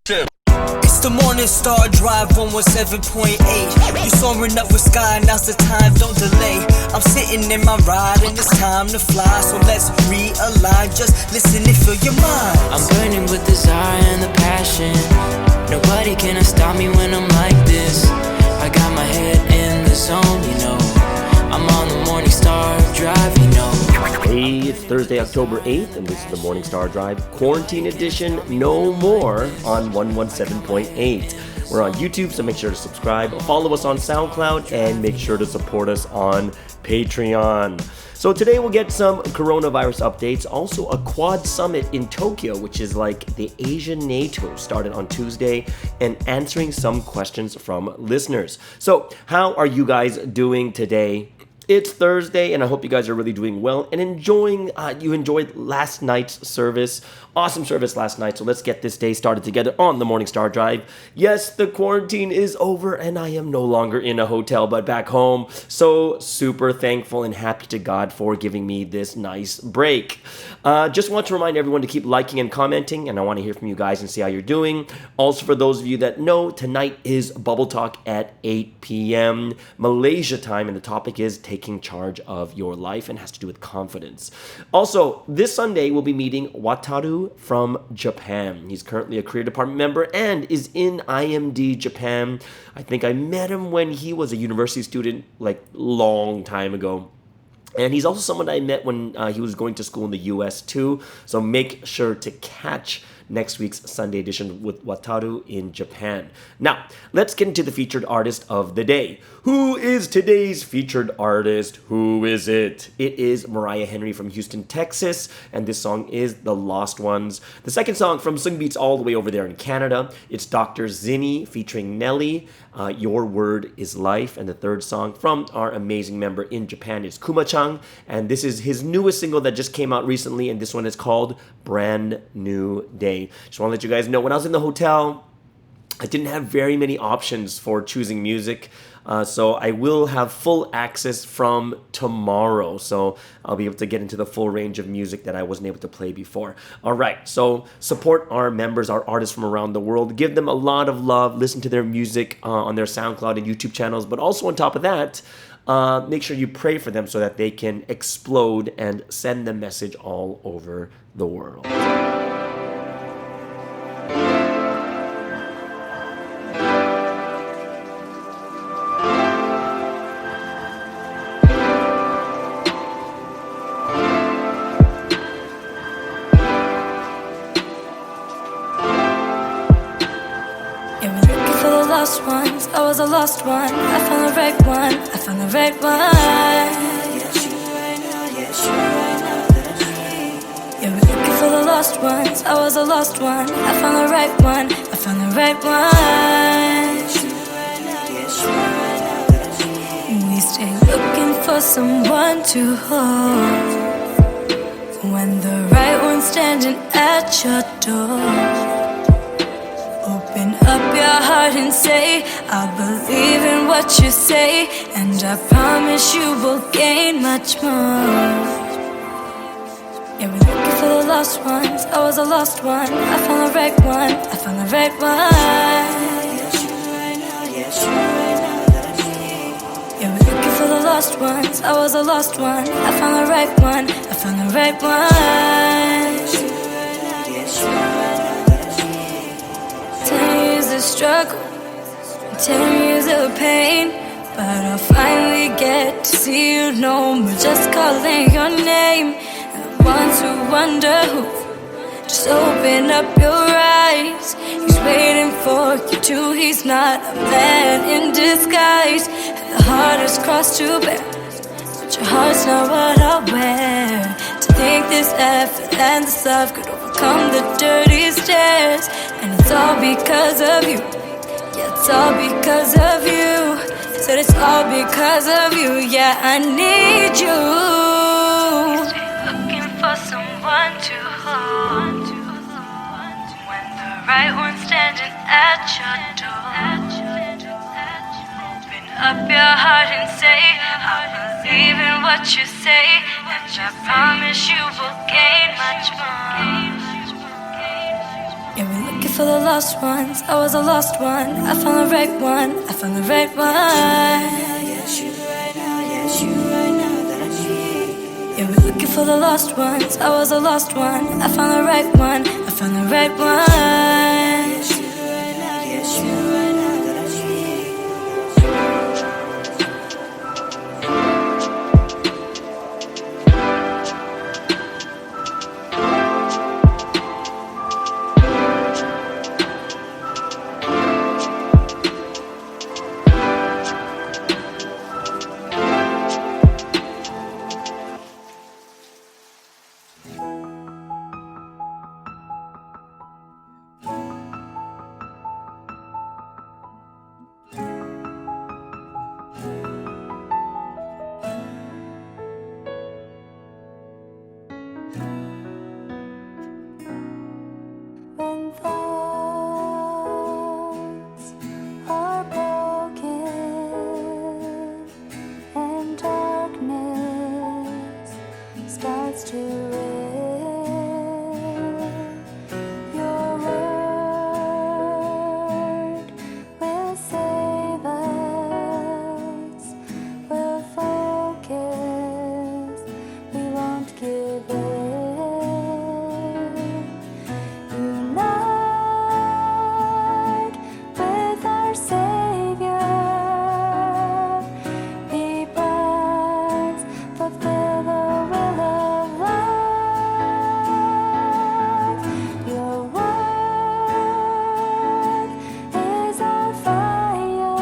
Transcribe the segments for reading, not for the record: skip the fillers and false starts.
It's the Morning Star Drive 117.8. You soaring up with sky, now's the time, don't delay. I'm sitting in my ride and it's time to fly. So let's realign, just listen and fill your mind. I'm burning with desire and the passion. Nobody can stop me when I'm like this. I got my head in the zone, you know. I'm on the Morning Star Drive, you know. Hey, it's Thursday, October 8th, and this is the Morning Star Drive Quarantine Edition, no more, on 117.8. We're on YouTube, so make sure to subscribe, follow us on SoundCloud, and make sure to support us on Patreon. So today we'll get some coronavirus updates, also a Quad Summit in Tokyo, which is like the Asian NATO, started on Tuesday, and answering some questions from listeners. So how are you guys doing today? It's Thursday, and I hope you guys are really doing well and enjoying. You enjoyed last night's service. Awesome service last night. So let's get this day started together on the Morning Star Drive. Yes, the quarantine is over, and I am no longer in a hotel, but back home. So super thankful and happy to God for giving me this nice break. Just want to remind everyone to keep liking and commenting, and I want to hear from you guys and see how you're doing. Also, for those of you that know, tonight is Bubble Talk at 8 p.m. Malaysia time, and the topic is taking charge of your life and has to do with confidence. Also, this Sunday we'll be meeting Wataru from Japan. He's currently a career department member and is in IMD Japan. I think I met him when he was a university student, like long time ago. And he's also someone I met when he was going to school in the US too. So make sure to catch next week's Sunday edition with Wataru in Japan. Now, let's get into the featured artist of the day. Who is today's featured artist? Who is it? It is Mariah Henry from Houston, Texas, and this song is The Lost Ones. The second song from Sing Beats all the way over there in Canada, it's Dr. Zinni featuring Nelly, Your Word is Life, and the third song from our amazing member in Japan is Kuma-chan, and this is his newest single that just came out recently, and this one is called Brand New Day. Just want to let you guys know, when I was in the hotel, I didn't have very many options for choosing music. So I will have full access from tomorrow. So I'll be able to get into the full range of music that I wasn't able to play before. All right. So support our members, our artists from around the world. Give them a lot of love. Listen to their music on their SoundCloud and YouTube channels. But also on top of that, make sure you pray for them so that they can explode and send the message all over the world. Ones. I was a lost one. I found the right one. I found the right one. Yeah, we're looking for the lost ones. I was a lost one. I found the right one. I found the right one. We stay looking for someone to hold when the right one's standing at your door. Open up your heart and say, I believe in what you say, and I promise you will gain much more. Yeah, we're looking for the lost ones. I was a lost one. I found the right one. I found the right one. Yeah, we're looking for the lost ones. I was a lost one. I found the right one. I found the right one. 10 years of struggle, 10 years of pain, but I'll finally get to see you no more. Just calling your name, and the ones who wonder who, just open up your eyes. He's waiting for you too. He's not a man in disguise, and the hardest cross to bear, but your heart's not what I wear. To think this effort and this love could overcome the dirty stairs, and it's all because of you. Yeah, it's all because of you. Said it's all because of you. Yeah, I need you. Looking for someone to hold when the right one's standing at your door. Open up your heart and say, I believe in what you say, and I promise you will gain much more. Yeah, we're looking looking for the lost ones. I was a lost one. I found the right one. I found the right one. Yes, you right now. Yes, you right now that I need. Yeah, we're looking for the lost ones. I was a lost one. I found the right one. I found the right one. Yes, you right now. Yes, you right now that I need. When thoughts are broken and darkness starts to reign, your word will save us, will focus, we won't give in. Unite with our Savior, be bright, fulfill the will of life. Your word is our fire,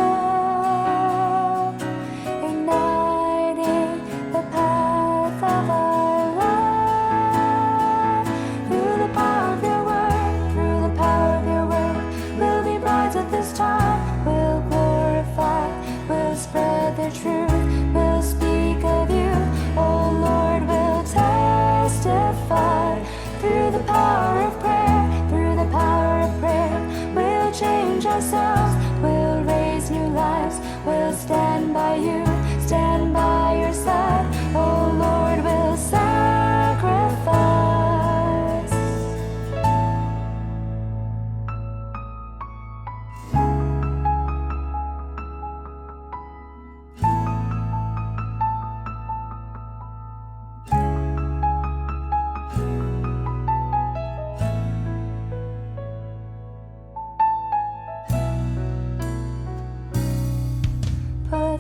igniting the path of our life. Through the power of your word, through the power of your word, we'll be bright at this time. We'll glorify, we'll spread the truth, we'll speak of you. Oh Lord, we'll testify. Through the power of prayer, through the power of prayer, we'll change ourselves, we'll raise new lives, we'll stand by you, stand by your side. Oh Lord, we'll sacrifice. Put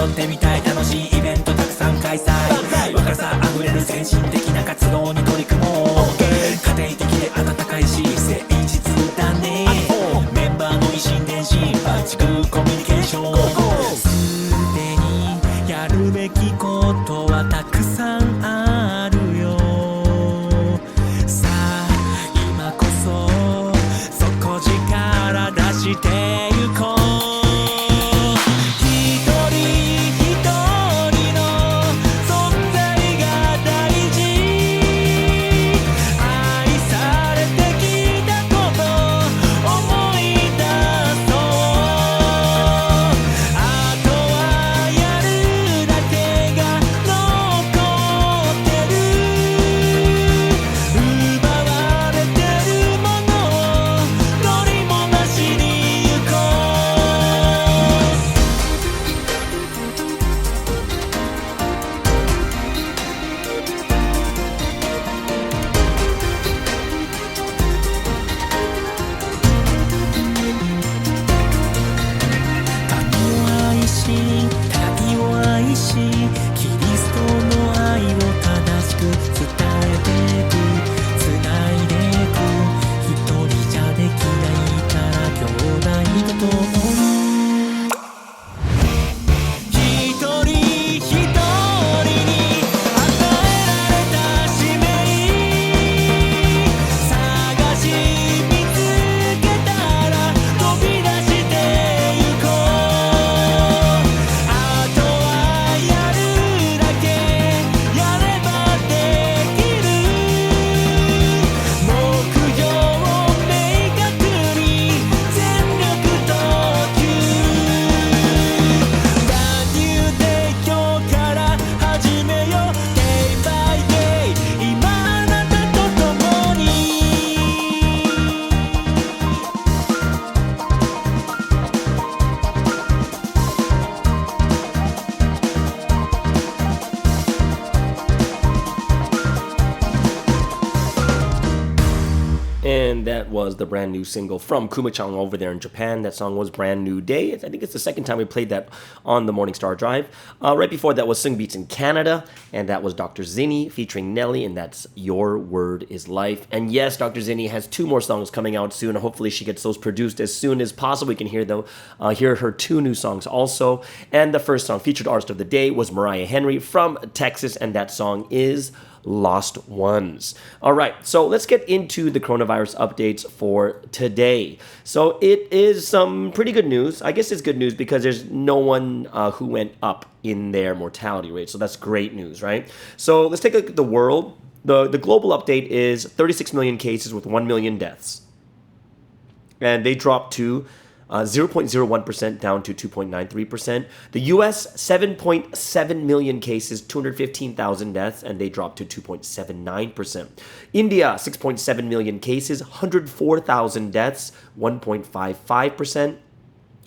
寄ってみたい楽しいイベントたくさん開催若さあふれる先進的な活動に取り組もう家庭的で温かいし誠実だねメンバーの意心伝心抜群コミュニケーションすでにやるべきことはたくさんあるよさあ今こそ底力出してゆこうAnd that was the brand new single from Kumachan over there in Japan. That song was Brand New Day. I think it's the second time we played that on the Morning Star Drive. Right before that was Sing Beats in Canada, and that was Dr. Zinni featuring Nelly, and that's Your Word is Life. And yes, Dr. Zinni has 2 more songs coming out soon. Hopefully she gets those produced as soon as possible. We can hear her 2 new songs also. And the first song, featured artist of the day, was Mariah Henry from Texas, and that song is Lost Ones. All right, so let's get into the coronavirus updates for today. So it is some pretty good news. I guess it's good news because there's no one who went up in their mortality rate. So that's great news, right? So let's take a look at the world. The global update is 36 million cases with 1 million deaths. And they dropped to 0.01% down to 2.93%. The US, 7.7 million cases, 215,000 deaths, and they dropped to 2.79%. India, 6.7 million cases, 104,000 deaths, 1.55%.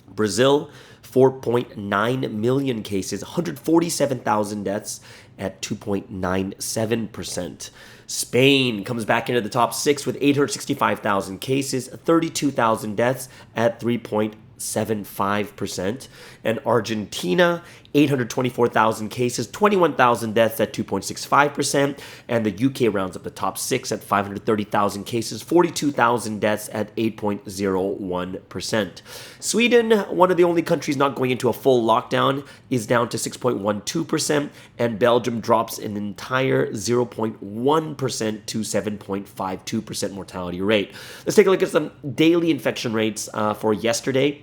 Brazil, 4.9 million cases, 147,000 deaths at 2.97%. Spain comes back into the top 6 with 865,000 cases, 32,000 deaths at 3.75%. And Argentina, 824,000 cases, 21,000 deaths at 2.65%. And the UK rounds up the top 6 at 530,000 cases, 42,000 deaths at 8.01%. Sweden, one of the only countries not going into a full lockdown, is down to 6.12%. And Belgium drops an entire 0.1% to 7.52% mortality rate. Let's take a look at some daily infection rates for yesterday.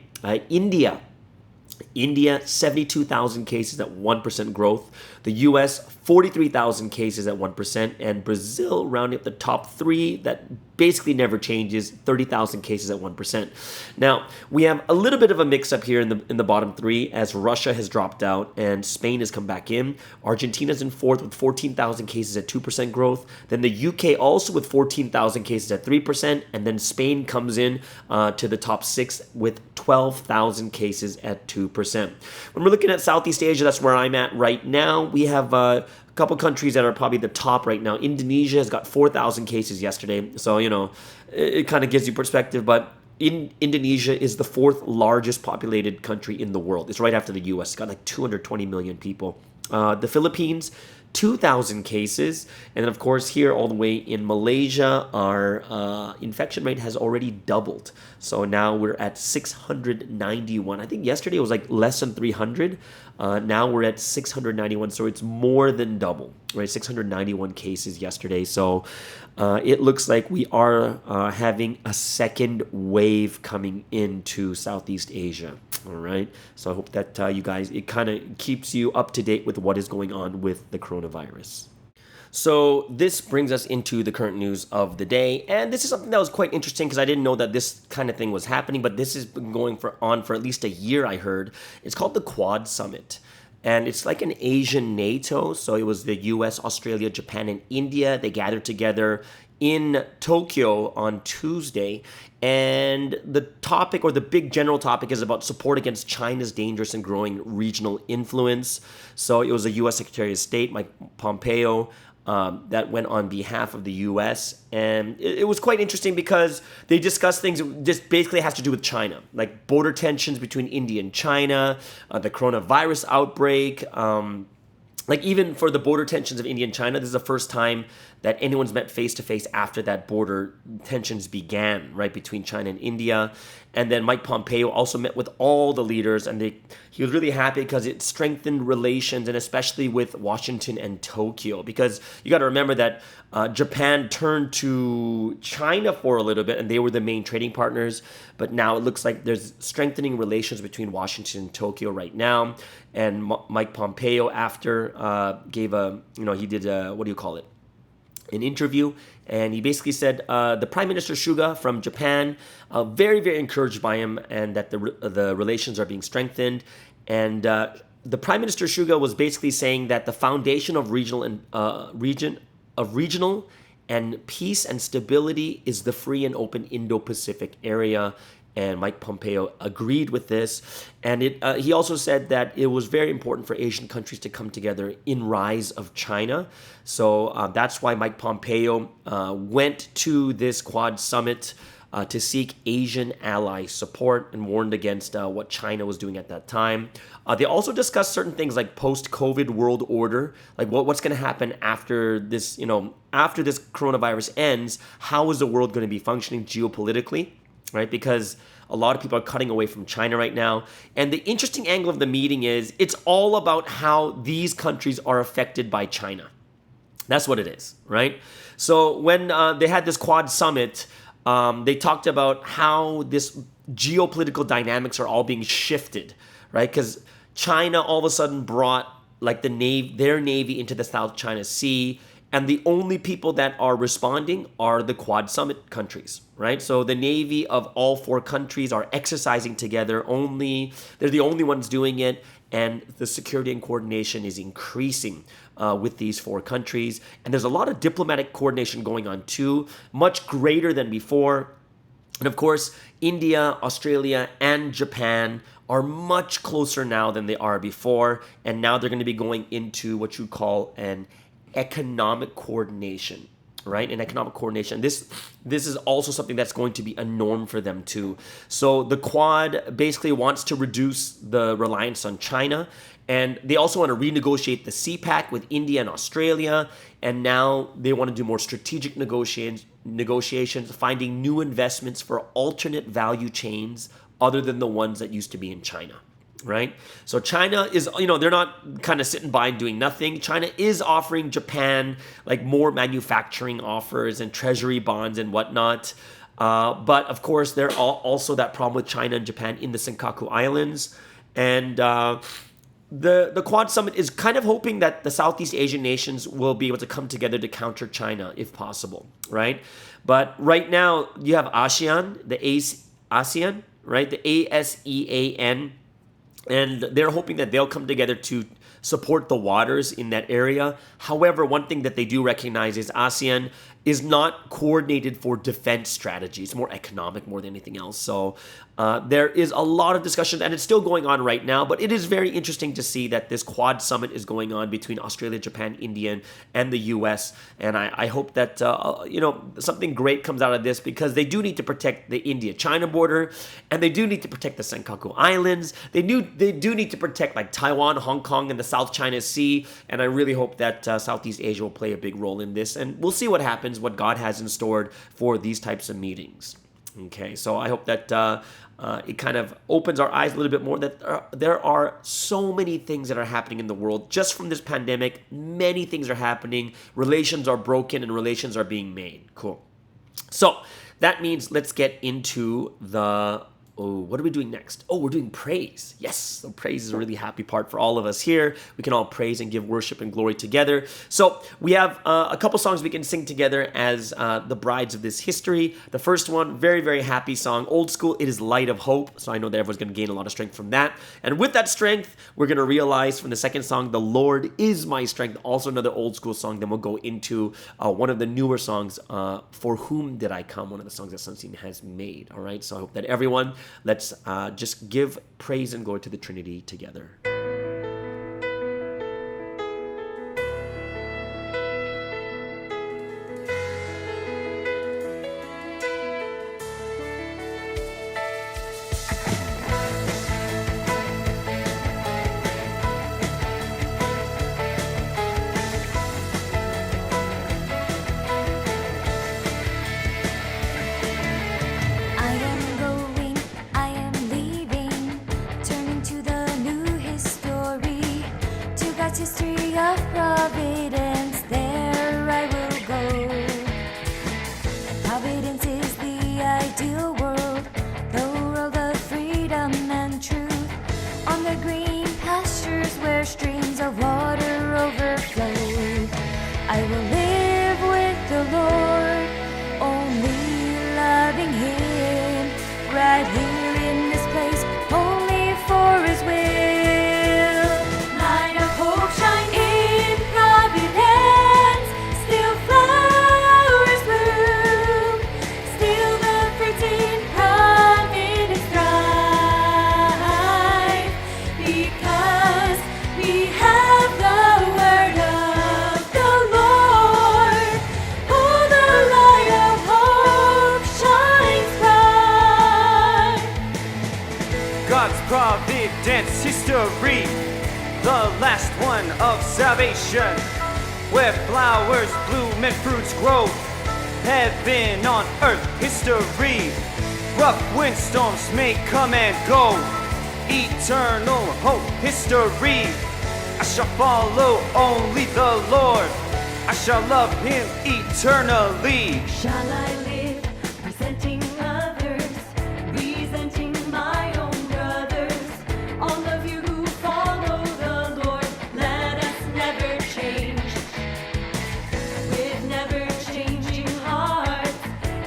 India, 72,000 cases at 1% growth. The US, 43,000 cases at 1%. And Brazil, rounding up the top 3, that basically never changes, 30,000 cases at 1%. Now, we have a little bit of a mix-up here in the bottom 3 as Russia has dropped out and Spain has come back in. Argentina's in 4th with 14,000 cases at 2% growth. Then the UK also with 14,000 cases at 3%. And then Spain comes in to the top 6 with 12,000 cases at 2%. When we're looking at Southeast Asia, that's where I'm at right now. We have a couple countries that are probably the top right now. Indonesia has got 4,000 cases yesterday. So, it kind of gives you perspective. But Indonesia is the fourth largest populated country in the world. It's right after the U.S. It's got like 220 million people. The Philippines, 2,000 cases. And then, of course, here all the way in Malaysia, our infection rate has already doubled. So now we're at 691. I think yesterday it was like less than 300. Now we're at 691. So it's more than double, right? 691 cases yesterday. So it looks like we are having a second wave coming into Southeast Asia. All right. So I hope that you guys, it kind of keeps you up to date with what is going on with the coronavirus. So this brings us into the current news of the day. And this is something that was quite interesting because I didn't know that this kind of thing was happening, but this has been going on for at least a year, I heard. It's called the Quad Summit. And it's like an Asian NATO. So it was the US, Australia, Japan, and India. They gathered together in Tokyo on Tuesday. And the topic, or the big general topic, is about support against China's dangerous and growing regional influence. So it was the US Secretary of State, Mike Pompeo, that went on behalf of the US. And it was quite interesting because they discussed things that just basically has to do with China, like border tensions between India and China, the coronavirus outbreak. Like even for the border tensions of India and China, this is the first time that anyone's met face-to-face after that border tensions began, right, between China and India. And then Mike Pompeo also met with all the leaders, and he was really happy because it strengthened relations, and especially with Washington and Tokyo. Because you got to remember that Japan turned to China for a little bit, and they were the main trading partners. But now it looks like there's strengthening relations between Washington and Tokyo right now. And Mike Pompeo, after gave he did an interview, and he basically said the Prime Minister Suga from Japan, very, very encouraged by him, and that the relations are being strengthened. And the Prime Minister Suga was basically saying that the foundation of regional and peace and stability is the free and open Indo-Pacific area. And Mike Pompeo agreed with this. And he also said that it was very important for Asian countries to come together in rise of China. So that's why Mike Pompeo went to this Quad Summit to seek Asian ally support and warned against what China was doing at that time. They also discussed certain things like post-COVID world order, like what's going to happen after this, after this coronavirus ends. How is the world going to be functioning geopolitically? Right, because a lot of people are cutting away from China right now. And the interesting angle of the meeting is it's all about how these countries are affected by China. That's what it is, right? So when they had this Quad Summit, they talked about how this geopolitical dynamics are all being shifted, right? Because China all of a sudden brought like their navy into the South China Sea. And the only people that are responding are the Quad Summit countries, right? So the navy of all four countries are exercising together only. They're the only ones doing it. And the security and coordination is increasing with these four countries. And there's a lot of diplomatic coordination going on too, much greater than before. And of course, India, Australia, and Japan are much closer now than they are before. And now they're going to be going into what you call an economic coordination, right? And economic coordination. This is also something that's going to be a norm for them too. So the Quad basically wants to reduce the reliance on China, and they also want to renegotiate the CPAC with India and Australia. And now they want to do more strategic negotiations, finding new investments for alternate value chains other than the ones that used to be in China. Right? So China is, they're not kind of sitting by and doing nothing. China is offering Japan like more manufacturing offers and treasury bonds and whatnot. But of course, there are also that problem with China and Japan in the Senkaku Islands. And the Quad Summit is kind of hoping that the Southeast Asian nations will be able to come together to counter China if possible, right? But right now, you have ASEAN, ASEAN, right? The ASEAN. And they're hoping that they'll come together to support the waters in that area. However, one thing that they do recognize is ASEAN is not coordinated for defense strategy. It's more economic more than anything else. So there is a lot of discussion, and it's still going on right now, but it is very interesting to see that this Quad Summit is going on between Australia, Japan, India, and the US. And I hope that, something great comes out of this, because they do need to protect the India-China border, and they do need to protect the Senkaku Islands. They do need to protect like Taiwan, Hong Kong, and the South China Sea. And I really hope that Southeast Asia will play a big role in this. And we'll see what happens, what God has in store for these types of meetings. Okay, so I hope that it kind of opens our eyes a little bit more that there are so many things that are happening in the world just from this pandemic. Many things are happening. Relations are broken and relations are being made. Cool. So that means let's get into what are we doing next? Oh, we're doing praise. Yes, so praise is a really happy part for all of us here. We can all praise and give worship and glory together. So we have a couple songs we can sing together as the brides of this history. The first one, very, very happy song, old school. It is Light of Hope. So I know that everyone's going to gain a lot of strength from that. And with that strength, we're going to realize from the second song, The Lord is My Strength. Also another old school song. Then we'll go into one of the newer songs, For Whom Did I Come? One of the songs that Sunstein has made. All right, so I hope that everyone, let's just give praise and glory to the Trinity together. History of Providence, there I will go. Providence is the ideal world, the world of freedom and truth. On the green pastures where streams of water overflow, I will live with the Lord, only loving Him, right here in this place, only for His will. Providence history, the last one of salvation, where flowers bloom and fruits grow, heaven on earth history, rough windstorms may come and go, eternal hope history. I shall follow only the Lord, I shall love Him eternally. Shall I live resenting others, resenting my own? All of you who follow the Lord, let us never change. With never changing hearts,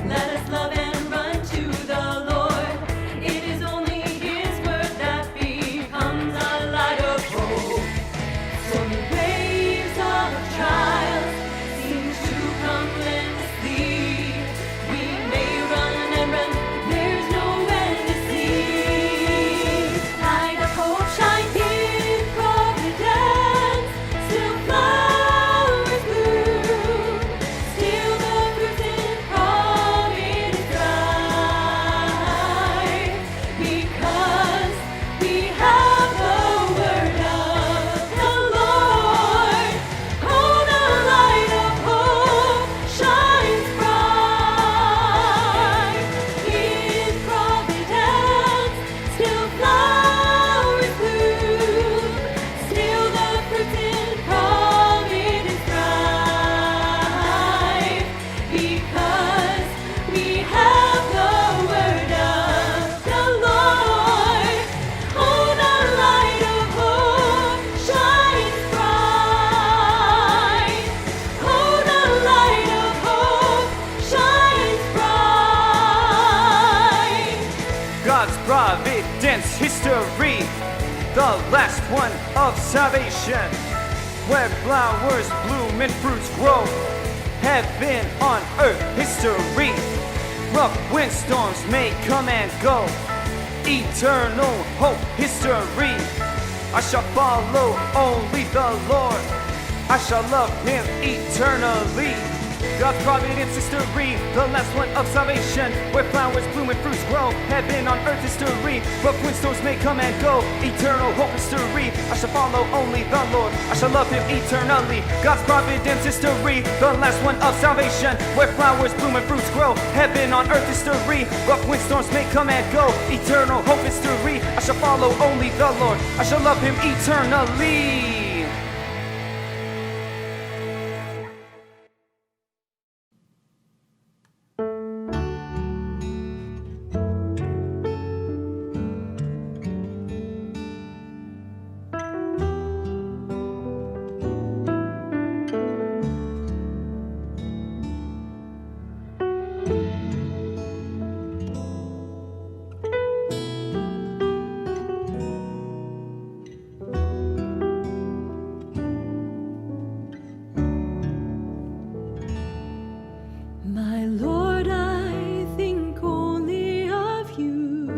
let us love and run to the Lord. It is only His word that becomes a light of hope. Stormy waves of trials seem to come endlessly. We may run and run, there's no end to see. Light of hope shine in Providence, still flowers bloom, still the fruits in Providence thrive, because we have the word of the Lord. Oh, the light of hope shines bright in Providence, still flowers bloom, still the fruits in Providence thrive, because we have the word of the Lord. Oh, the light of hope shines bright. Oh, the light of hope shines bright. God's providence history, the last one of salvation, where flowers bloom and fruits grow, heaven on earth history. Rough windstorms may come and go, eternal hope history. I shall follow only the Lord, I shall love him eternally. God's providence history, the last one of salvation, where flowers bloom and fruits grow, heaven on earth history. Rough windstorms may come and go, eternal hope history. I shall follow only the Lord, I shall love him eternally. God's providence history, the last one of salvation, where flowers bloom and fruits grow, heaven on earth history. Rough windstorms may come and go, eternal hope history. I shall follow only the Lord, I shall love him eternally. My Lord, I think only of you.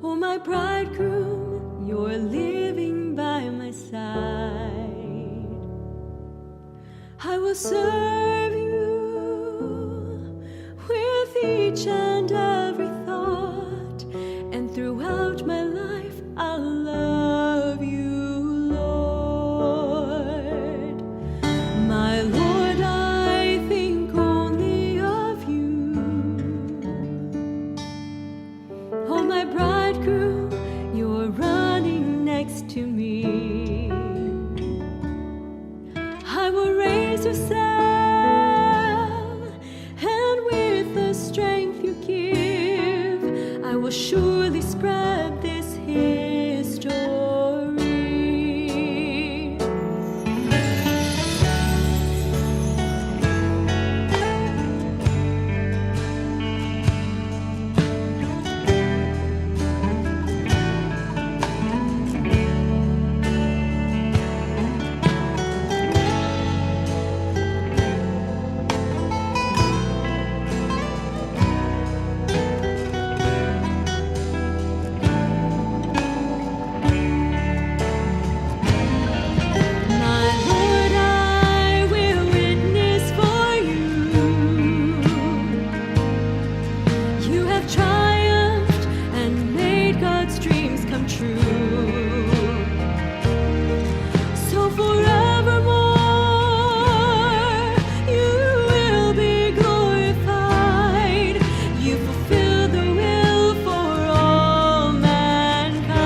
Oh, my bridegroom, you're living by my side. I will serve you with each and every thought, and throughout my life I'll love you, Lord. My Lord, I think only of you. Oh, my bridegroom, you're running next to me. I will raise your sail, and with the strength you give, I will surely spread this history. My Lord, I will witness for you. You have triumphed and made God's dreams come true. So forevermore, you will be glorified. You fulfill the will for all mankind.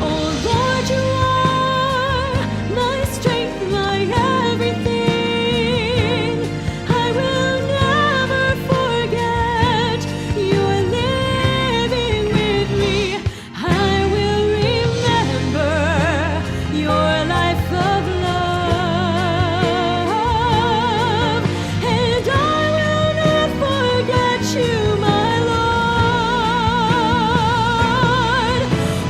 Oh Lord, you are my strength, my everything. I will never forget you're living with me. I will remember your life of love, and I will not forget you, my Lord.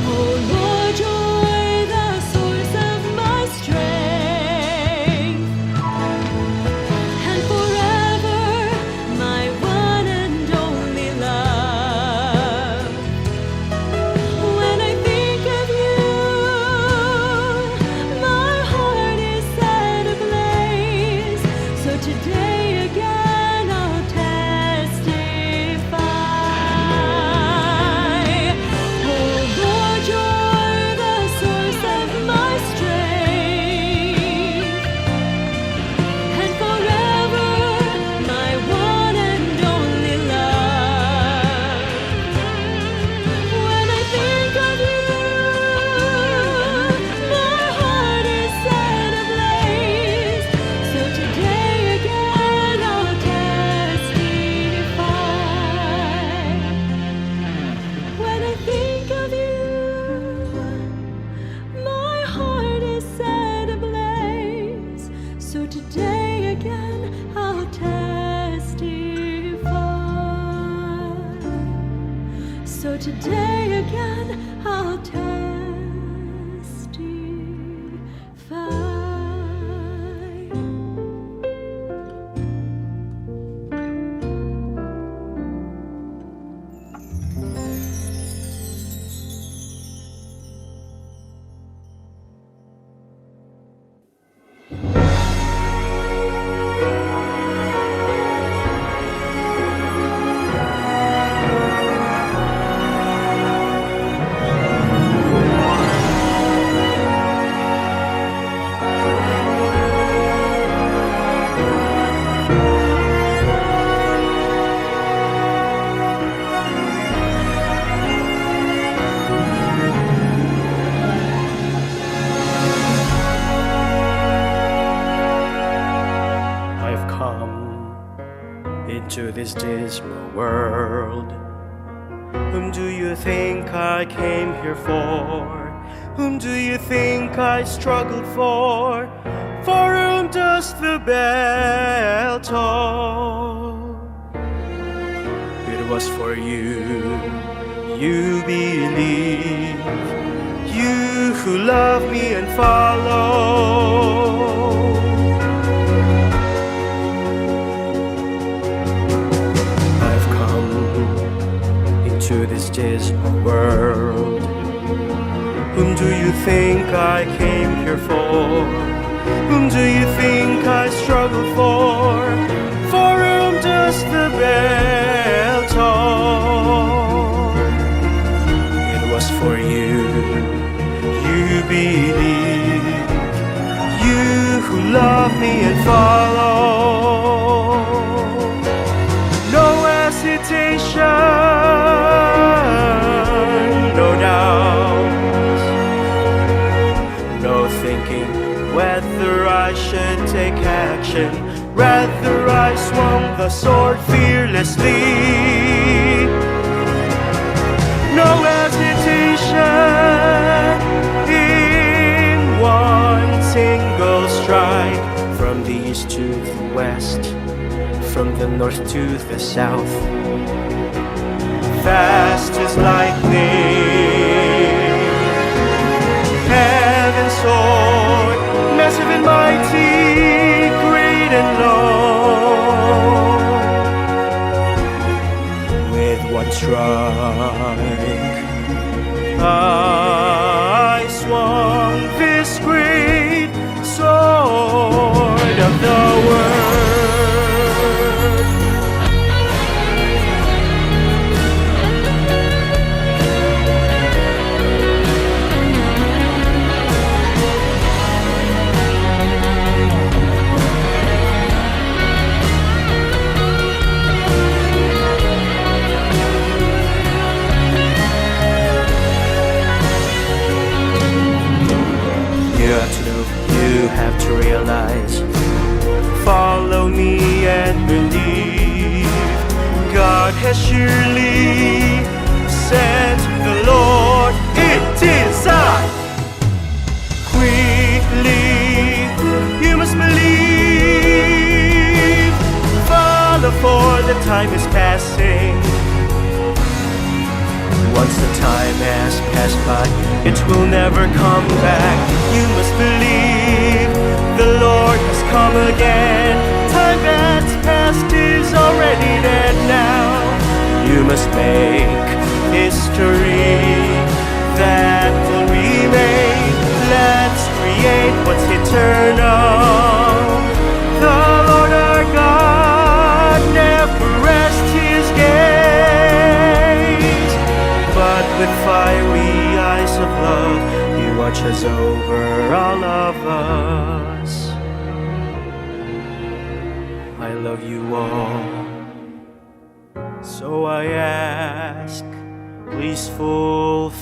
Oh Lord, you're the source of my strength, and forever my one and only love. When I think of you, my heart is set ablaze. So today again I'll testify. Oh Lord, you're the source of my strength, and forever my one and only love. When I think of you, my heart is set ablaze. So today again I'll testify. When I think of you, my heart is set ablaze. So today again I'll testify. So today again I'll testify. into this dismal world. Whom do you think I came here for? Whom do you think I struggled for? For whom does the bell toll? It was for you, you believe, you who love me and follow. I've come into this dismal world. Whom do you think I came here for? Whom do you think I struggled for? For whom does the bell toll? It was for you, you believe, you who love me and follow. No hesitation, no doubt, no thinking whether I should take action. Rather I swung the sword fearlessly. No hesitation in one single strike. From the east to the west, from the north to the south, fast as lightning, heaven's sword, massive and mighty, great and long. With one strike, I swung this great sword of the word. You have to realize, follow me and believe. God has surely sent the Lord. It is I. Quickly, you must believe. Follow, for the time is passing. Once the time has passed by, it will never come back. You must believe the Lord has come again. Time that's past is already dead now. You must make history that will remain. Let's create what's eternal. The Lord our God never rests his gaze, but with fiery eyes of love, he watches over all of us. I love you all, so I ask, please fulfill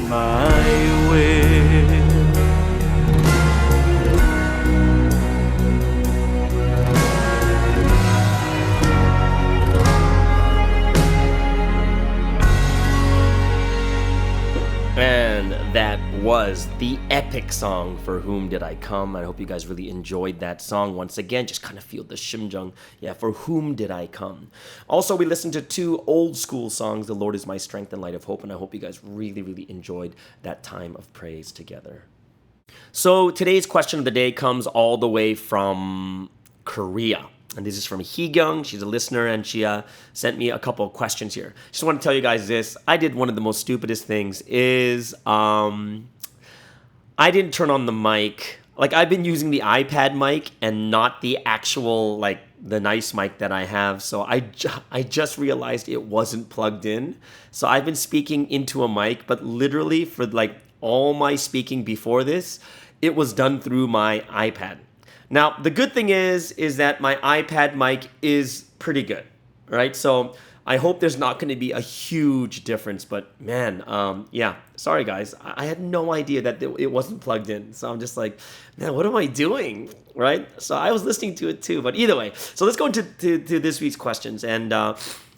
my will. And that was the epic song, For Whom Did I Come? I hope you guys really enjoyed that song. Once again, just kind of feel the shimjung. Yeah, For Whom Did I Come? Also, we listened to two old school songs, The Lord Is My Strength and Light of Hope, and I hope you guys really, really enjoyed that time of praise together. So today's question of the day comes all the way from Korea. And this is from Hee-gyung. She's a listener, and she sent me a couple of questions here. Just want to tell you guys this. I did one of the most stupidest things is I didn't turn on the mic. Like, I've been using the iPad mic and not the actual, like, the nice mic that I have. So I just realized it wasn't plugged in. So I've been speaking into a mic, but literally for, like, all my speaking before this, it was done through my iPad. Now, the good thing is that my iPad mic is pretty good, right? So I hope there's not going to be a huge difference, but man, yeah, sorry guys. I had no idea that it wasn't plugged in. So I'm just like, man, what am I doing? Right? So I was listening to it too, but either way. So let's go into to this week's questions. And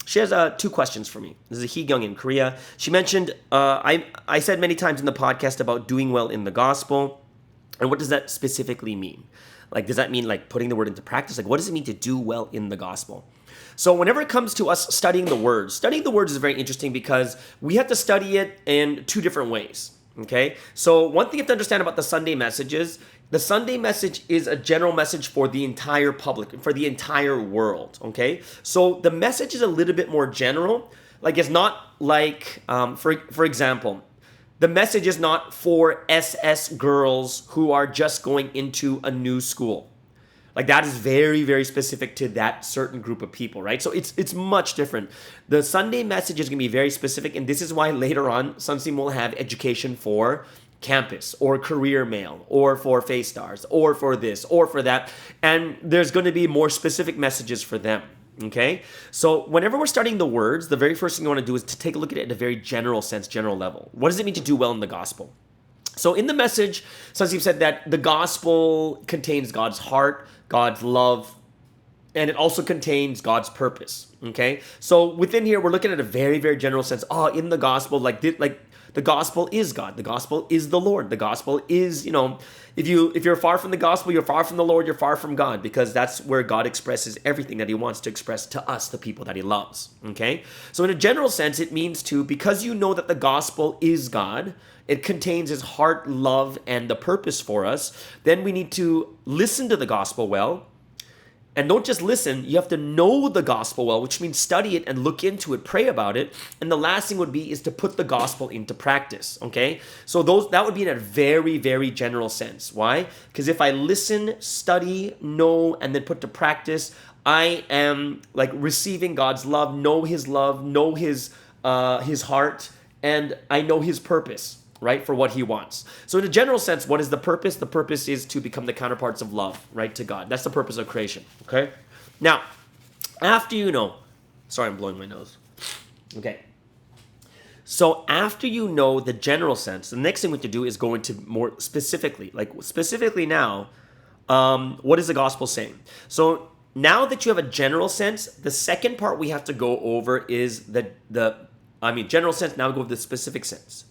she has 2 questions for me. This is a Hee-Gyung in Korea. She mentioned, I said many times in the podcast about doing well in the gospel. And what does that specifically mean? Like, does that mean like putting the word into practice? Like, what does it mean to do well in the gospel? So whenever it comes to us studying the words is very interesting because we have to study it in 2 different ways. Okay? So one thing you have to understand about the Sunday message is the Sunday message is a general message for the entire public, for the entire world. Okay? So the message is a little bit more general. Like, it's not like, for example, the message is not for SS girls who are just going into a new school. Like, that is very, very specific to that certain group of people, right? So it's much different. The Sunday message is going to be very specific, and this is why later on, Sunsim will have education for campus or career mail or for Face Stars or for this or for that. And there's going to be more specific messages for them. Okay? So whenever we're studying the words, the very first thing you want to do is to take a look at it at a very general sense, general level. What does it mean to do well in the gospel? So in the message, Sanseep said that the gospel contains God's heart, God's love, and it also contains God's purpose. Okay? So within here, we're looking at a very, very general sense. In the gospel, like the gospel is God. The gospel is the Lord. The gospel is, if you're far from the gospel, you're far from the Lord, you're far from God, because that's where God expresses everything that he wants to express to us, the people that he loves. Okay? So in a general sense, it means because you know that the gospel is God, it contains his heart, love, and the purpose for us, then we need to listen to the gospel well. And don't just listen, you have to know the gospel well, which means study it and look into it, pray about it. And the last thing would be is to put the gospel into practice, okay? So that would be in a very, very general sense. Why? Because if I listen, study, know, and then put to practice, I am like receiving God's love, know his heart, and I know his purpose, right, for what he wants. So in a general sense, what is the purpose? The purpose is to become the counterparts of love, right, to God. That's the purpose of creation, okay? Now, after you know, sorry, I'm blowing my nose. Okay. So after you know the general sense, the next thing we have to do is go into more specifically, now, what is the gospel saying? So now that you have a general sense, the second part we have to go over is general sense, now we go over the specific sense.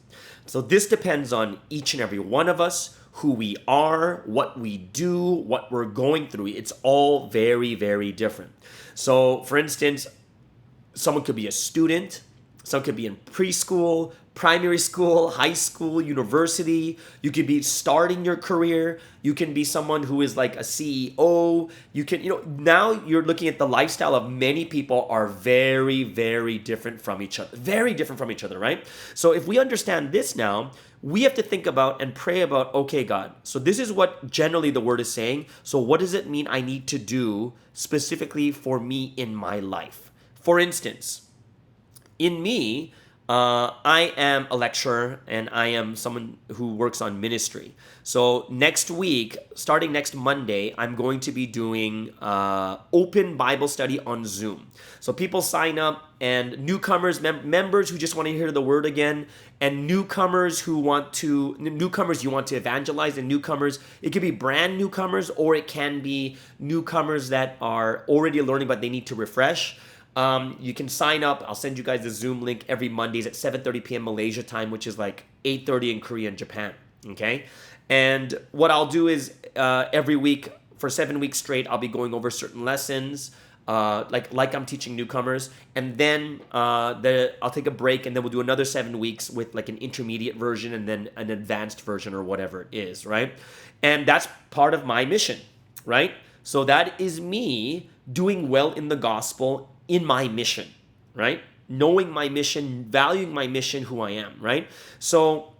So this depends on each and every one of us, who we are, what we do, what we're going through. It's all very, very different. So for instance, someone could be a student, someone could be in preschool, primary school, high school, university. You could be starting your career. You can be someone who is like a CEO. You can, now you're looking at the lifestyle of many people are very, very different from each other. Very different from each other, right? So if we understand this now, we have to think about and pray about, okay, God, so this is what generally the word is saying. So what does it mean I need to do specifically for me in my life? For instance, in me, I am a lecturer and I am someone who works on ministry. So next week, starting next Monday, I'm going to be doing open Bible study on Zoom. So people sign up, and newcomers, members who just want to hear the word again, and newcomers you want to evangelize, and newcomers, it could be brand newcomers, or it can be newcomers that are already learning but they need to refresh. You can sign up. I'll send you guys the Zoom link every Mondays at 7:30 p.m. Malaysia time, which is like 8:30 in Korea and Japan. Okay? And what I'll do is every week for 7 weeks straight, I'll be going over certain lessons, like I'm teaching newcomers, and then I'll take a break, and then we'll do another 7 weeks with like an intermediate version and then an advanced version or whatever it is, right? And that's part of my mission, right? So that is me doing well in the gospel in my mission, right? Knowing my mission, valuing my mission, who I am, right? So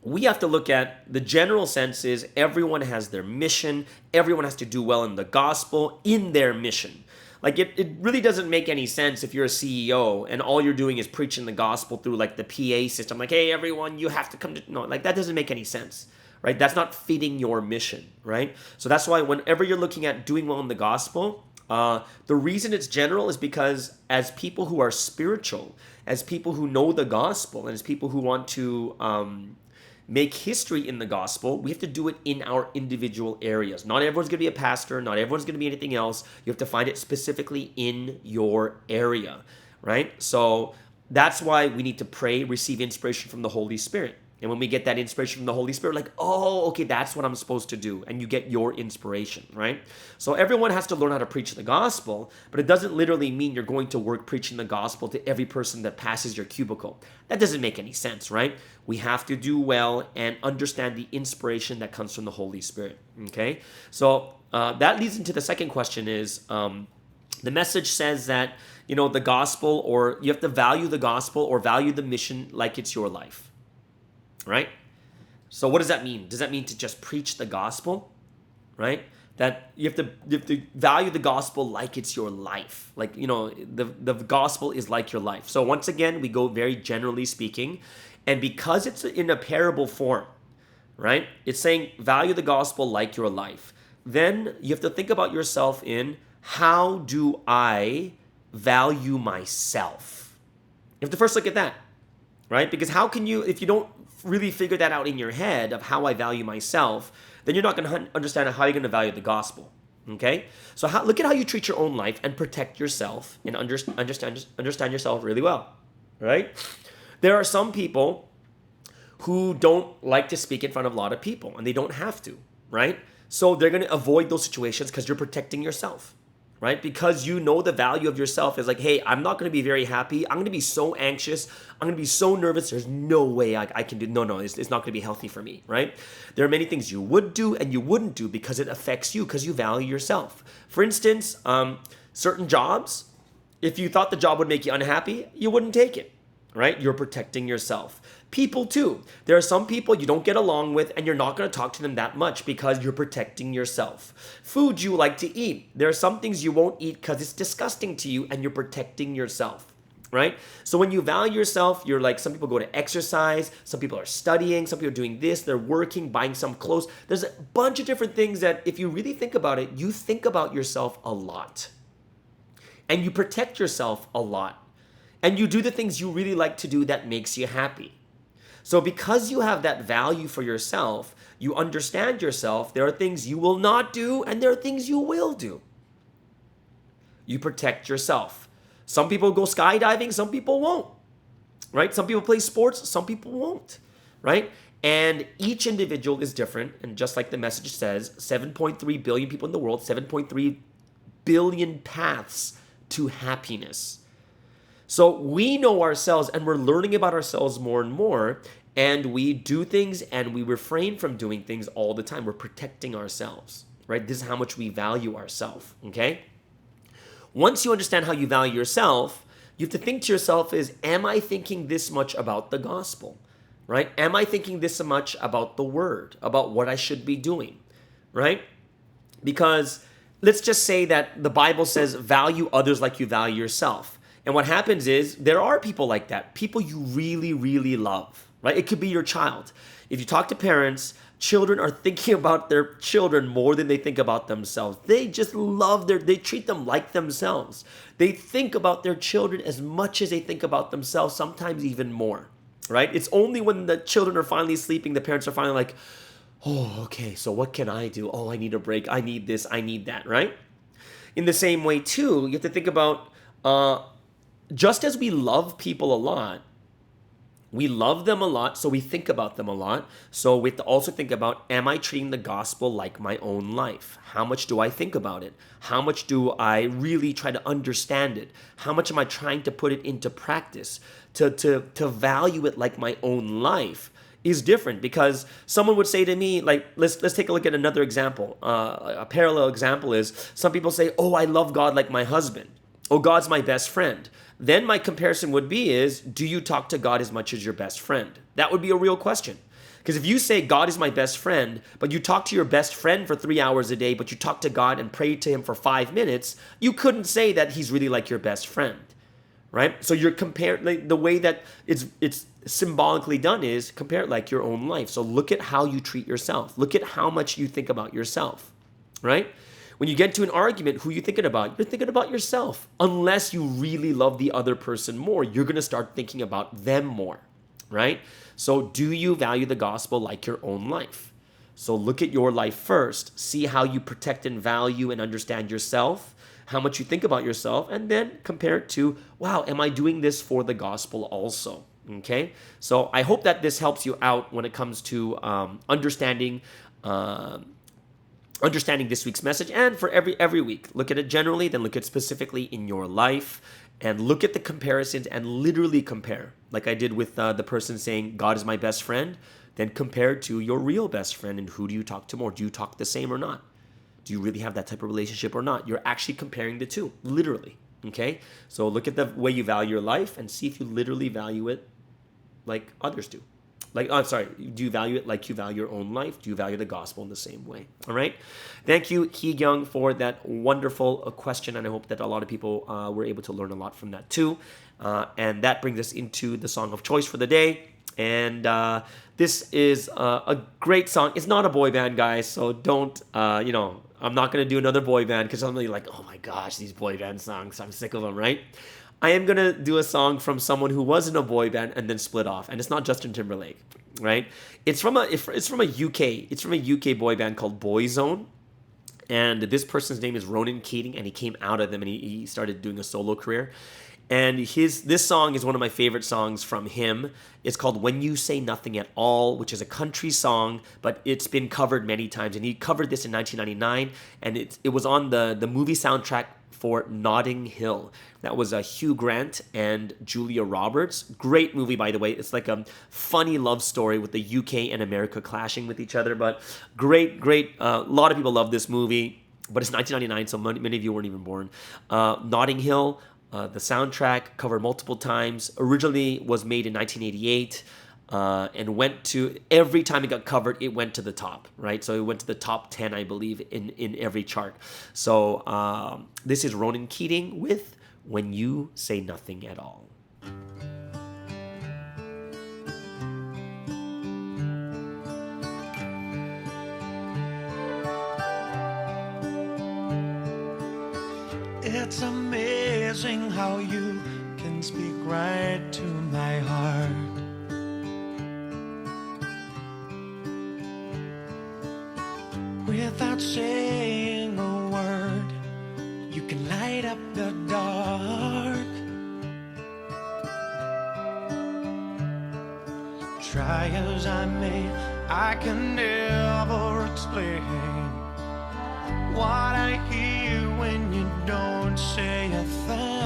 we have to look at the general sense is everyone has their mission. Everyone has to do well in the gospel in their mission. Like it really doesn't make any sense if you're a CEO and all you're doing is preaching the gospel through like the PA system. Like, hey, everyone, you have to come to, no, like that doesn't make any sense, right? That's not fitting your mission, right? So that's why whenever you're looking at doing well in the gospel, The reason it's general is because as people who are spiritual, as people who know the gospel, and as people who want to make history in the gospel, we have to do it in our individual areas. Not everyone's going to be a pastor. Not everyone's going to be anything else. You have to find it specifically in your area, right? So that's why we need to pray, receive inspiration from the Holy Spirit. And when we get that inspiration from the Holy Spirit, like, oh, okay, that's what I'm supposed to do. And you get your inspiration, right? So everyone has to learn how to preach the gospel, but it doesn't literally mean you're going to work preaching the gospel to every person that passes your cubicle. That doesn't make any sense, right? We have to do well and understand the inspiration that comes from the Holy Spirit, okay? So that leads into the second question is, the message says that, the gospel, or you have to value the gospel or value the mission like it's your life. Right? So what does that mean? Does that mean to just preach the gospel? Right? That you have to value the gospel like it's your life. Like, the gospel is like your life. So once again, we go very generally speaking. And because it's in a parable form, right? It's saying value the gospel like your life. Then you have to think about yourself in, how do I value myself? You have to first look at that. Right? Because how can you, if you don't really figure that out in your head of how I value myself, then you're not going to understand how you're going to value the gospel. Okay? So look at how you treat your own life and protect yourself and understand yourself really well. Right? There are some people who don't like to speak in front of a lot of people, and they don't have to. Right? So they're going to avoid those situations because you're protecting yourself. Right? Because you know the value of yourself is like, hey, I'm not going to be very happy. I'm going to be so anxious. I'm going to be so nervous. There's no way I can do. No, it's not going to be healthy for me. Right? There are many things you would do and you wouldn't do because it affects you, because you value yourself. For instance, certain jobs, if you thought the job would make you unhappy, you wouldn't take it. Right? You're protecting yourself. People too. There are some people you don't get along with and you're not going to talk to them that much because you're protecting yourself. Food you like to eat. There are some things you won't eat because it's disgusting to you and you're protecting yourself. Right? So when you value yourself, you're like, some people go to exercise, some people are studying, some people are doing this, they're working, buying some clothes. There's a bunch of different things that if you really think about it, you think about yourself a lot. And you protect yourself a lot. And you do the things you really like to do that makes you happy. So because you have that value for yourself, you understand yourself, there are things you will not do and there are things you will do. You protect yourself. Some people go skydiving, some people won't. Right? Some people play sports, some people won't. Right? And each individual is different. And just like the message says, 7.3 billion people in the world, 7.3 billion paths to happiness. So we know ourselves and we're learning about ourselves more and more, and we do things and we refrain from doing things all the time. We're protecting ourselves, right? This is how much we value ourselves, okay? Once you understand how you value yourself, you have to think to yourself is, am I thinking this much about the gospel, right? Am I thinking this much about the word, about what I should be doing, right? Because let's just say that the Bible says value others like you value yourself. And what happens is there are people like that, people you really, really love, right? It could be your child. If you talk to parents, children are thinking about their children more than they think about themselves. They just they treat them like themselves. They think about their children as much as they think about themselves, sometimes even more, right? It's only when the children are finally sleeping, the parents are finally like, oh, okay, so what can I do? Oh, I need a break. I need this. I need that, right? In the same way, too, you have to think about, just as we love people a lot, we love them a lot, so we think about them a lot. So we have to also think about, am I treating the gospel like my own life? How much do I think about it? How much do I really try to understand it? How much am I trying to put it into practice? To value it like my own life is different, because someone would say to me, like, let's take a look at another example. A parallel example is, some people say, oh, I love God like my husband. Oh, God's my best friend. Then my comparison would be is, do you talk to God as much as your best friend? That would be a real question. Because if you say God is my best friend, but you talk to your best friend for 3 hours a day, but you talk to God and pray to him for 5 minutes, you couldn't say that he's really like your best friend, right? So you're comparing, like, the way that it's symbolically done is compare it like your own life. So look at how you treat yourself. Look at how much you think about yourself, right? When you get into an argument, who are you thinking about? You're thinking about yourself. Unless you really love the other person more, you're going to start thinking about them more, right? So do you value the gospel like your own life? So look at your life first. See how you protect and value and understand yourself, how much you think about yourself, and then compare it to, wow, am I doing this for the gospel also? Okay? So I hope that this helps you out when it comes to understanding this week's message, and for every week. Look at it generally, then look at it specifically in your life, and look at the comparisons and literally compare. Like I did with the person saying, God is my best friend, then compare to your real best friend, and who do you talk to more? Do you talk the same or not? Do you really have that type of relationship or not? You're actually comparing the two, literally, okay? So look at the way you value your life and see if you literally value it like others do. Do you value it like you value your own life? Do you value the gospel in the same way? All right. Thank you, Hee-Young, for that wonderful question. And I hope that a lot of people were able to learn a lot from that too. And that brings us into the song of choice for the day. And this is a great song. It's not a boy band, guys. So don't, I'm not going to do another boy band because I'm really like, oh my gosh, these boy band songs. I'm sick of them, right? I am going to do a song from someone who was in a boy band and then split off. And it's not Justin Timberlake, right? It's from a UK boy band called Boyzone. And this person's name is Ronan Keating, and he came out of them and he started doing a solo career. And this song is one of my favorite songs from him. It's called When You Say Nothing at All, which is a country song, but it's been covered many times. And he covered this in 1999, and it was on the movie soundtrack for Notting Hill. That was Hugh Grant and Julia Roberts. Great movie, by the way. It's like a funny love story with the UK and America clashing with each other, but great. A lot of people love this movie, but it's 1999, so many of you weren't even born. Notting Hill, the soundtrack, covered multiple times. Originally was made in 1988. And went to, every time it got covered, it went to the top, right? So it went to the top 10, I believe, in every chart. So this is Ronan Keating with When You Say Nothing at All. It's amazing how you can speak right to my heart. Without saying a word, you can light up the dark. Try as I may, I can never explain what I hear when you don't say a thing.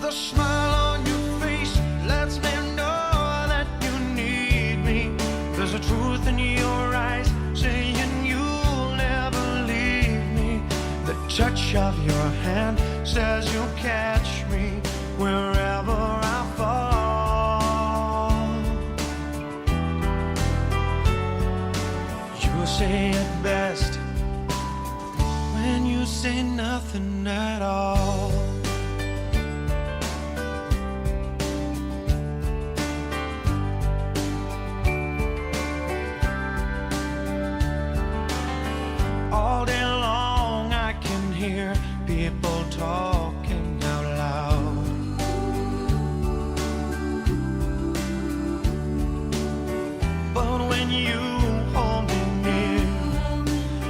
The smile on your face lets me know that you need me. There's a truth in your eyes saying you'll never leave me. The touch of your hand says you'll catch me wherever I fall. You say it best when you say nothing at all. All day long I can hear people talking out loud. But when you hold me near,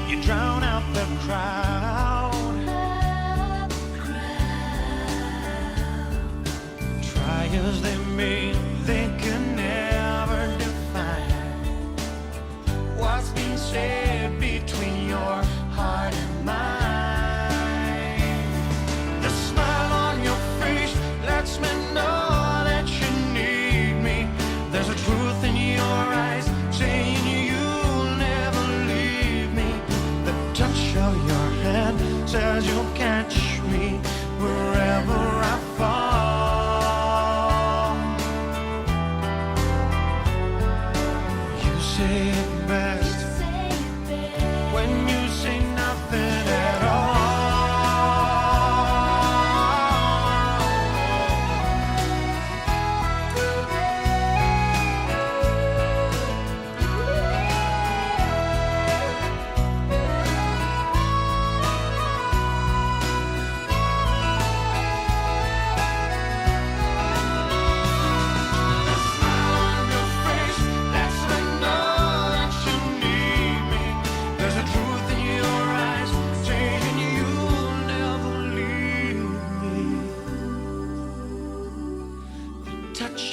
you drown out the crowd. Try as they may, they can never define what's being said between your heart and mine. The smile on your face lets me know that you need me. There's a truth in your eyes saying you'll never leave me. The touch of your hand says you'll catch me wherever I fall.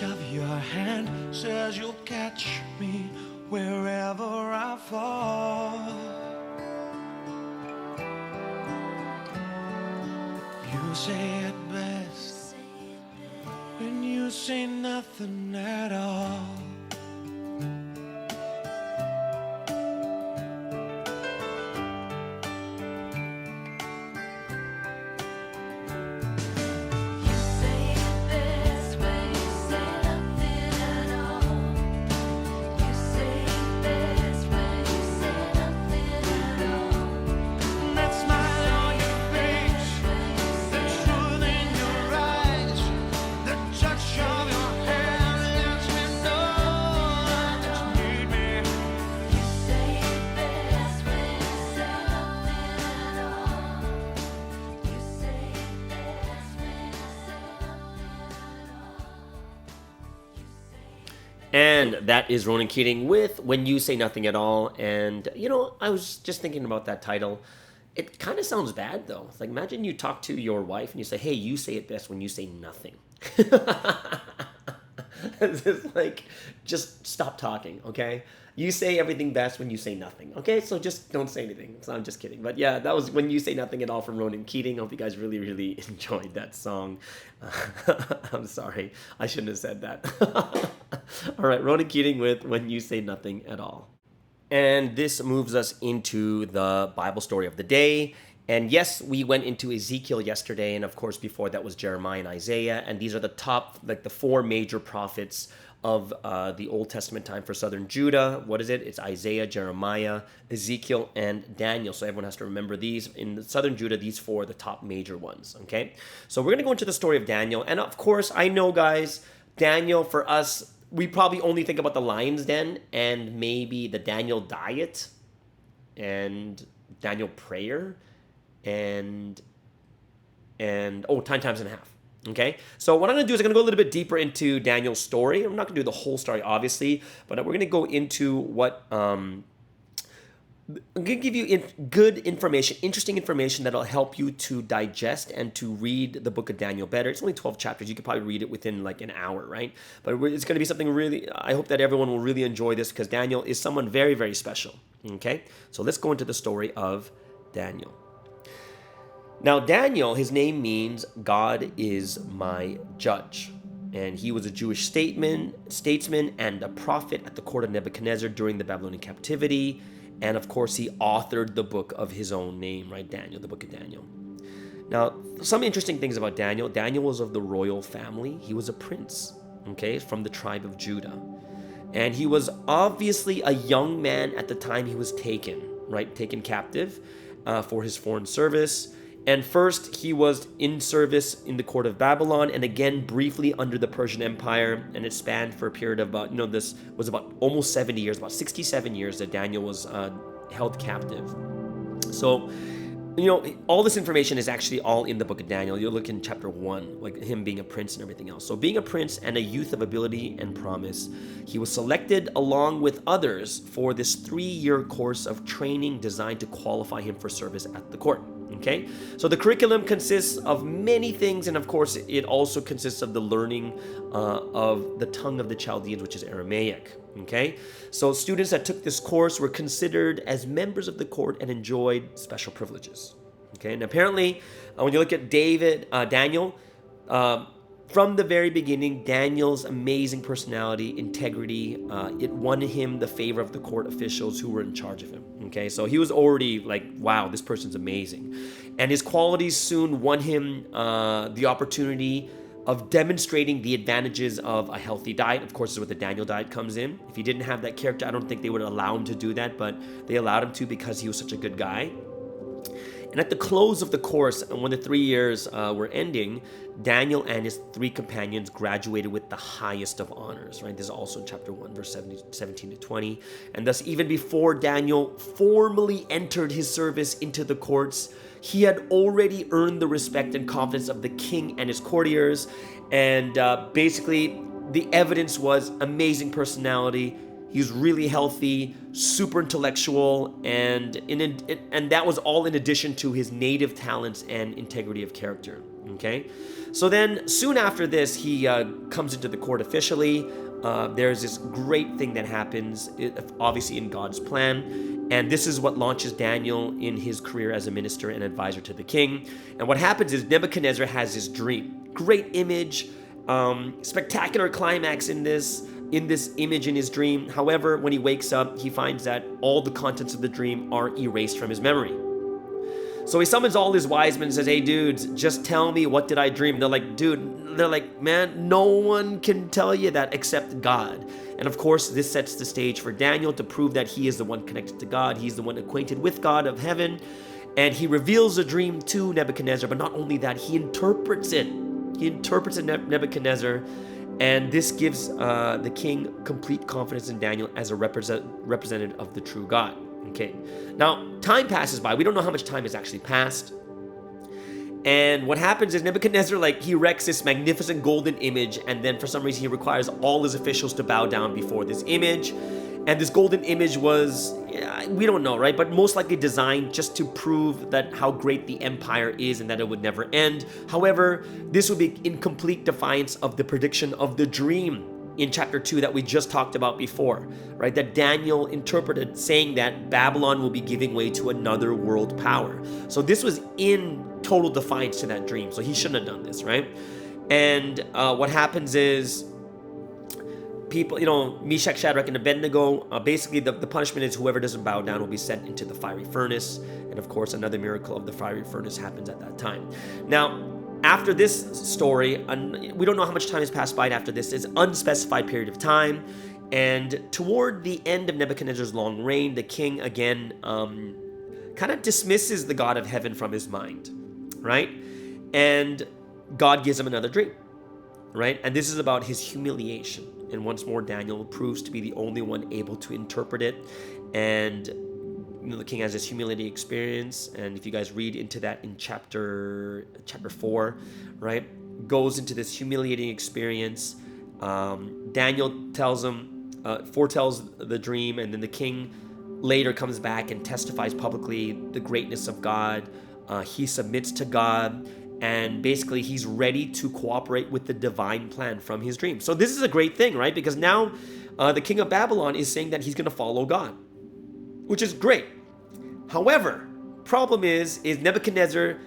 touch of your hand says you'll catch me wherever I fall. You say it best when you say nothing at all. That smile on your face, the truth in your eyes, the touch of your hand lets me know that you need me. You say it best when you say nothing at all. You say it best when you say nothing at all. And that is Ronan Keating with When You Say Nothing at All. And, you know, I was just thinking about that title. It kind of sounds bad, though. It's like, imagine you talk to your wife and you say, hey, you say it best when you say nothing. It's just like, just stop talking, okay? You say everything best when you say nothing, okay? So just don't say anything. So I'm just kidding. But yeah, that was When You Say Nothing at All from Ronan Keating. Hope you guys really, really enjoyed that song. I'm sorry. I shouldn't have said that. All right, Ronan Keating with When You Say Nothing at All. And this moves us into the Bible story of the day. And yes, we went into Ezekiel yesterday, and of course before that was Jeremiah and Isaiah, and these are the top, like the four major prophets of the Old Testament time for Southern Judah. What is it? It's Isaiah, Jeremiah, Ezekiel, and Daniel. So everyone has to remember these. In Southern Judah, these four are the top major ones, okay? So we're going to go into the story of Daniel. And of course, I know, guys, Daniel, for us, we probably only think about the Lion's Den and maybe the Daniel diet and Daniel prayer and 10 times and a half. Okay, so what I'm going to do is I'm going to go a little bit deeper into Daniel's story. I'm not going to do the whole story, obviously, but we're going to go into what I'm going to give you good information, interesting information that'll help you to digest and to read the book of Daniel better. It's only 12 chapters. You could probably read it within like an hour, right? But it's going to be something really, I hope that everyone will really enjoy this because Daniel is someone very, very special. Okay, so let's go into the story of Daniel. Now, Daniel, his name means God is my judge. And he was a Jewish statesman and a prophet at the court of Nebuchadnezzar during the Babylonian captivity. And of course, he authored the book of his own name, right? Daniel, the book of Daniel. Now, some interesting things about Daniel. Daniel was of the royal family. He was a prince, okay, from the tribe of Judah. And he was obviously a young man at the time he was taken, right? Taken captive for his foreign service. And first, he was in service in the court of Babylon, and again, briefly under the Persian Empire, and it spanned for a period of about, this was about almost 70 years, about 67 years that Daniel was held captive. So, all this information is actually all in the book of Daniel. You'll look in chapter 1, like him being a prince and everything else. So being a prince and a youth of ability and promise, he was selected along with others for this 3-year course of training designed to qualify him for service at the court. Okay, so the curriculum consists of many things, and of course, it also consists of the learning of the tongue of the Chaldeans, which is Aramaic. Okay, so students that took this course were considered as members of the court and enjoyed special privileges. Okay, and apparently, when you look at Daniel, from the very beginning, Daniel's amazing personality, integrity, it won him the favor of the court officials who were in charge of him. Okay, so he was already like, wow, this person's amazing. And his qualities soon won him the opportunity of demonstrating the advantages of a healthy diet. Of course, this is where the Daniel diet comes in. If he didn't have that character, I don't think they would allow him to do that, but they allowed him to because he was such a good guy. And at the close of the course, when the 3 years were ending, Daniel and his 3 companions graduated with the highest of honors, right? This is also in chapter 1, verse 17 to 20. And thus, even before Daniel formally entered his service into the courts, he had already earned the respect and confidence of the king and his courtiers. And basically, the evidence was amazing personality. He was really healthy, super intellectual, and that was all in addition to his native talents and integrity of character. Okay, so then soon after this, he comes into the court officially. There's this great thing that happens, obviously in God's plan, and this is what launches Daniel in his career as a minister and advisor to the king. And what happens is Nebuchadnezzar has this dream, great image, spectacular climax in this image in his dream. However, when he wakes up, he finds that all the contents of the dream are erased from his memory. So he summons all his wise men and says, hey dudes, just tell me, what did I dream? They're like, man, no one can tell you that except God. And of course, this sets the stage for Daniel to prove that he is the one connected to God. He's the one acquainted with God of heaven. And he reveals the dream to Nebuchadnezzar, but not only that, he interprets it. He interprets it to Nebuchadnezzar, and this gives the king complete confidence in Daniel as a representative of the true God. Okay, now time passes by. We don't know how much time has actually passed. And what happens is Nebuchadnezzar, he erects this magnificent golden image, and then for some reason he requires all his officials to bow down before this image. And this golden image was, we don't know, right? But most likely designed just to prove that how great the empire is and that it would never end. However, this would be in complete defiance of the prediction of the dream in chapter 2 that we just talked about before, right? That Daniel interpreted, saying that Babylon will be giving way to another world power. So this was in total defiance to that dream. So he shouldn't have done this, right? And what happens is people, Meshach, Shadrach, and Abednego, basically the punishment is whoever doesn't bow down will be sent into the fiery furnace. And of course, another miracle of the fiery furnace happens at that time. Now, after this story, we don't know how much time has passed by after this. It's an unspecified period of time. And toward the end of Nebuchadnezzar's long reign, the king again kind of dismisses the God of heaven from his mind, right? And God gives him another dream, right? And this is about his humiliation. And once more, Daniel proves to be the only one able to interpret it. And the king has this humiliating experience, and if you guys read into that in chapter 4, right, goes into this humiliating experience. Daniel foretells the dream, and then the king later comes back and testifies publicly the greatness of God. He submits to God, and basically he's ready to cooperate with the divine plan from his dream. So this is a great thing, right? Because now the king of Babylon is saying that he's going to follow God, which is great. However, problem is Nebuchadnezzar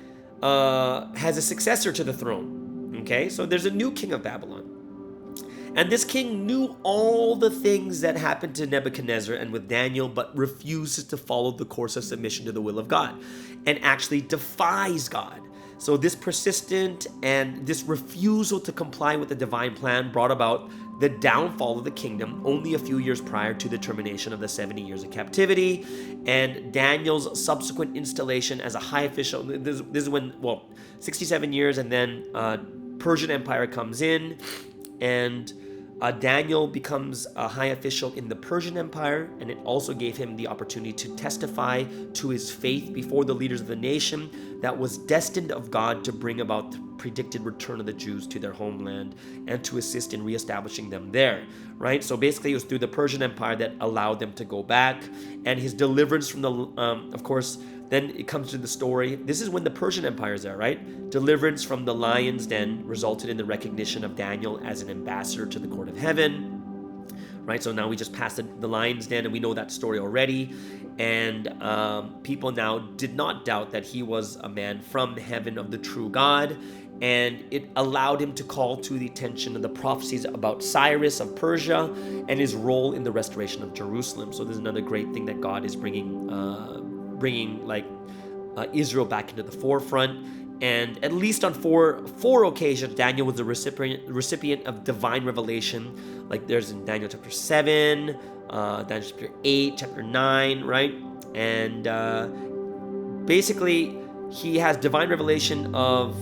has a successor to the throne. Okay, so there's a new king of Babylon. And this king knew all the things that happened to Nebuchadnezzar and with Daniel, but refuses to follow the course of submission to the will of God and actually defies God. So this persistent and this refusal to comply with the divine plan brought about the downfall of the kingdom only a few years prior to the termination of the 70 years of captivity, and Daniel's subsequent installation as a high official. This is when, 67 years, and then Persian Empire comes in, and Daniel becomes a high official in the Persian Empire, and it also gave him the opportunity to testify to his faith before the leaders of the nation that was destined of God to bring about the predicted return of the Jews to their homeland and to assist in reestablishing them there, right? So basically it was through the Persian Empire that allowed them to go back, and his deliverance from the, of course, then it comes to the story. This is when the Persian Empire is there, right? Deliverance from the lion's den resulted in the recognition of Daniel as an ambassador to the court of heaven, right? So now we just passed the lion's den, and we know that story already. And people now did not doubt that he was a man from heaven of the true God. And it allowed him to call to the attention of the prophecies about Cyrus of Persia and his role in the restoration of Jerusalem. So there's another great thing that God is bringing Israel back into the forefront. And at least on four occasions, Daniel was the recipient of divine revelation. Like there's in Daniel chapter 7, Daniel chapter 8, chapter 9, right? And basically, he has divine revelation of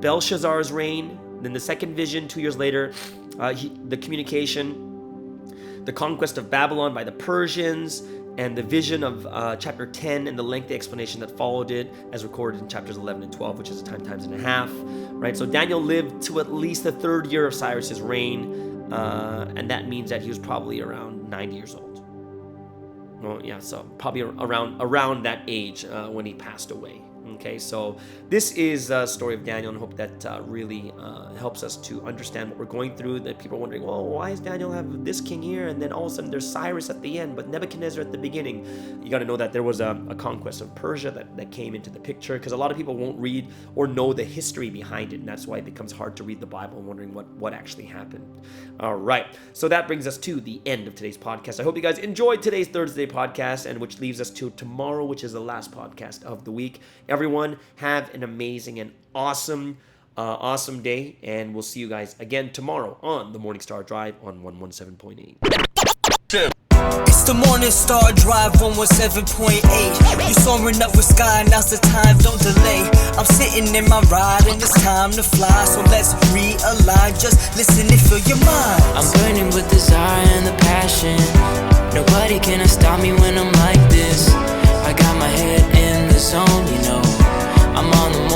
Belshazzar's reign. Then the second vision, 2 years later, the communication, the conquest of Babylon by the Persians, and the vision of chapter 10 and the lengthy explanation that followed it, as recorded in chapters 11 and 12, which is times and a half, right? So Daniel lived to at least the third year of Cyrus's reign, and that means that he was probably around 90 years old. Well, yeah, so probably around that age when he passed away. Okay, so this is a story of Daniel, and I hope that really helps us to understand what we're going through. That people are wondering, well, why does Daniel have this king here, and then all of a sudden there's Cyrus at the end, but Nebuchadnezzar at the beginning? You got to know that there was a conquest of Persia that came into the picture, because a lot of people won't read or know the history behind it, and that's why it becomes hard to read the Bible and wondering what actually happened. All right, so that brings us to the end of today's podcast. I hope you guys enjoyed today's Thursday podcast, and which leaves us to tomorrow, which is the last podcast of the week. Everyone, have an amazing and awesome day, and we'll see you guys again tomorrow on the Morning Star Drive on 117.8. It's the Morning Star Drive 117.8. You soaring up with sky, now's the time, don't delay. I'm sitting in my ride and it's time to fly, so let's realign. Just listen and fill your mind. I'm burning with desire and the passion. Nobody can stop me when I'm like this. I got my head in the zone, you know. I'm on the